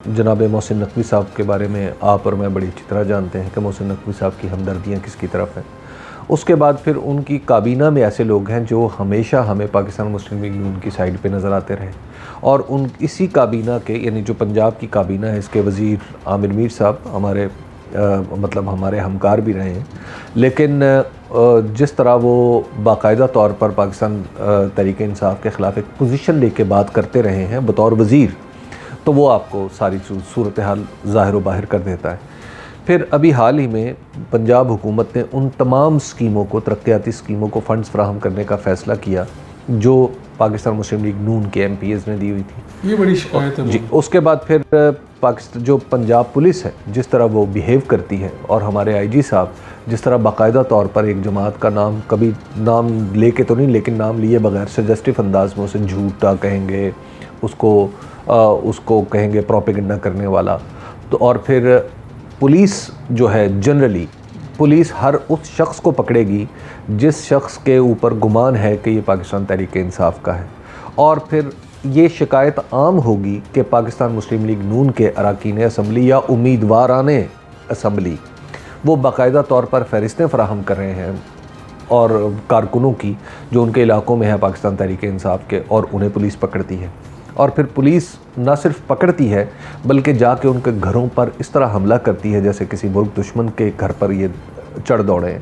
جناب محسن نقوی صاحب کے بارے میں آپ اور میں بڑی اچھی طرح جانتے ہیں کہ محسن نقوی صاحب کی ہمدردیاں کس کی طرف ہیں۔ اس کے بعد پھر ان کی کابینہ میں ایسے لوگ ہیں جو ہمیشہ ہمیں پاکستان مسلم لیگ نون کی سائیڈ پہ نظر آتے رہے، اور اسی کابینہ کے یعنی جو پنجاب کی کابینہ ہے اس کے وزیر عامر میر صاحب ہمارے ہمکار بھی رہے ہیں، لیکن جس طرح وہ باقاعدہ طور پر پاکستان تحریک انصاف کے خلاف ایک پوزیشن لے کے بات کرتے رہے ہیں بطور وزیر، تو وہ آپ کو ساری صورتحال ظاہر و باہر کر دیتا ہے۔ پھر ابھی حال ہی میں پنجاب حکومت نے ان تمام سکیموں کو، ترقیاتی سکیموں کو فنڈز فراہم کرنے کا فیصلہ کیا جو پاکستان مسلم لیگ نون کے ایم پی ایز نے دی ہوئی تھی۔ یہ بڑی شکایت ہے جی، اس کے بعد پھر جو پنجاب پولیس ہے جس طرح وہ بیہیو کرتی ہے، اور ہمارے آئی جی صاحب جس طرح باقاعدہ طور پر ایک جماعت کا نام، کبھی نام لے کے تو نہیں لیکن نام لیے بغیر سجسٹیو انداز میں اسے جھوٹا کہیں گے، اس کو کہیں گے پروپیگنڈا کرنے والا، تو اور پھر پولیس جو ہے جنرلی پولیس ہر اس شخص کو پکڑے گی جس شخص کے اوپر گمان ہے کہ یہ پاکستان تحریک انصاف کا ہے، اور پھر یہ شکایت عام ہوگی کہ پاکستان مسلم لیگ نون کے اراکین اسمبلی یا امیدواران اسمبلی وہ باقاعدہ طور پر فہرستیں فراہم کر رہے ہیں اور کارکنوں کی جو ان کے علاقوں میں ہے پاکستان تحریک انصاف کے، اور انہیں پولیس پکڑتی ہے، اور پھر پولیس نہ صرف پکڑتی ہے بلکہ جا کے ان کے گھروں پر اس طرح حملہ کرتی ہے جیسے کسی ملک دشمن کے گھر پر یہ چڑھ دوڑے ہیں۔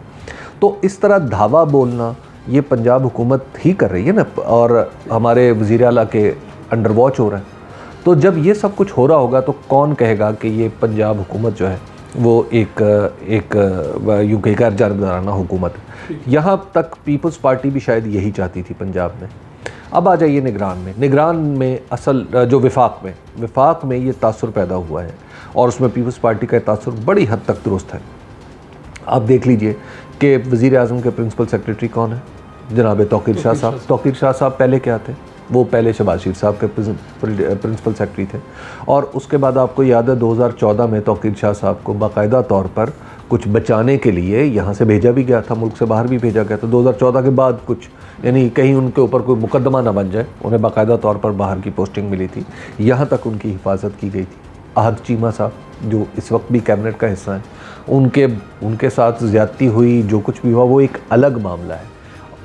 تو اس طرح دھاوا بولنا یہ پنجاب حکومت ہی کر رہی ہے نا، اور ہمارے وزیر اعلیٰ کے انڈر واچ ہو رہا ہے۔ تو جب یہ سب کچھ ہو رہا ہوگا تو کون کہے گا کہ یہ پنجاب حکومت جو ہے وہ ایک یوں کہ غیر جانبدارانہ حکومت ہے۔ یہاں تک پیپلز پارٹی بھی شاید یہی چاہتی تھی پنجاب میں۔ اب آ جائیے نگران میں اصل جو وفاق میں یہ تاثر پیدا ہوا ہے، اور اس میں پیپلز پارٹی کا تاثر بڑی حد تک درست ہے۔ آپ دیکھ لیجئے کہ وزیر اعظم کے پرنسپل سیکریٹری کون ہیں؟ جناب توقیر شاہ صاحب۔ توقیر شاہ صاحب پہلے کیا تھے؟ وہ پہلے شہباز شریف صاحب کے پرنسپل سیکریٹری تھے، اور اس کے بعد آپ کو یاد ہے 2014 میں توقیر شاہ صاحب کو باقاعدہ طور پر کچھ بچانے کے لیے یہاں سے بھیجا بھی گیا تھا، ملک سے باہر بھی بھیجا گیا تھا 2014 کے بعد، کچھ یعنی کہیں ان کے اوپر کوئی مقدمہ نہ بن جائے، انہیں باقاعدہ طور پر باہر کی پوسٹنگ ملی تھی، یہاں تک ان کی حفاظت کی گئی تھی۔ احد چیمہ صاحب جو اس وقت بھی کیبنٹ کا حصہ ہیں، ان کے ساتھ زیادتی ہوئی، جو کچھ بھی ہوا وہ ایک الگ معاملہ ہے،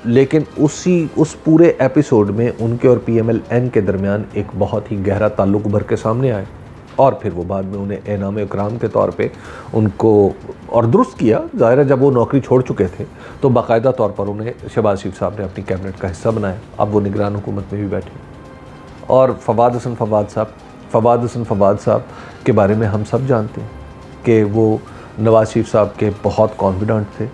لیکن اس پورے ایپیسوڈ میں ان کے اور پی ایم ایل این کے درمیان ایک بہت ہی گہرا تعلق ابھر کے سامنے آئے، اور پھر وہ بعد میں انہیں انعام اکرام کے طور پہ ان کو اور درست کیا۔ ظاہر ہے جب وہ نوکری چھوڑ چکے تھے تو باقاعدہ طور پر انہیں شہباز شریف صاحب نے اپنی کیبنٹ کا حصہ بنایا، اب وہ نگران حکومت میں بھی بیٹھے۔ اور فواد حسن فواد صاحب کے بارے میں ہم سب جانتے ہیں کہ وہ نواز شریف صاحب کے بہت کانفیڈنٹ تھے،